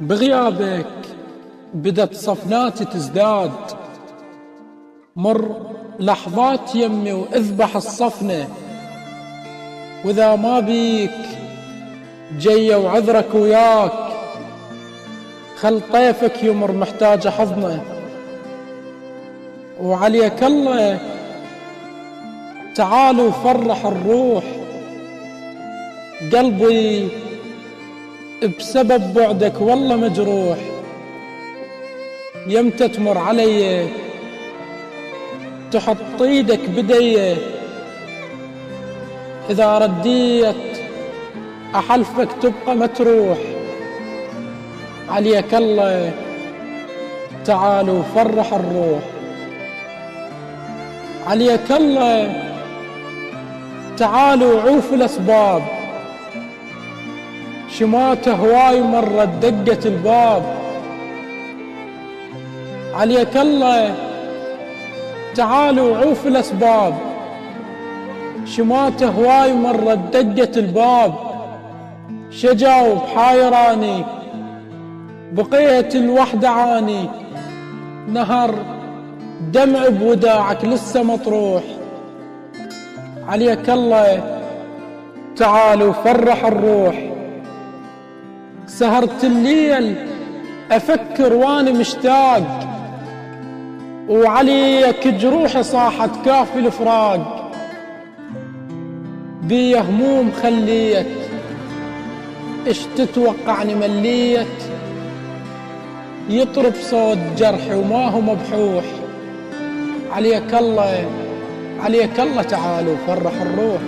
بغيابك بدت صفناتي تزداد، مر لحظات يمي واذبح الصفنة، واذا ما بيك جي وعذرك وياك، خل طيفك يمر محتاج حضنه. وعليك الله تعال وفرح الروح، قلبي بسبب بعدك والله مجروح. يمتى تمر علي تحط ايدك بدي، اذا رديت احلفك تبقى متروح. عليك الله تعال وفرح الروح، عليك الله تعال وعوف الاسباب، شمات هواي مرت دقت الباب. عليك الله تعال وعوف الاسباب، شمات هواي مرت دقت الباب. شجاوب حايراني بقيت الوحدة عاني، نهر دمع بوداعك لسه مطروح. عليك الله تعال وفرح الروح، سهرت الليل أفكر واني مشتاق، وعليك جروحي صاحت كافي الفراق. بي هموم خليت اش تتوقعني مليت، يطرب صوت جرحي وما هو مبحوح. عليك الله تعال وفرح الروح.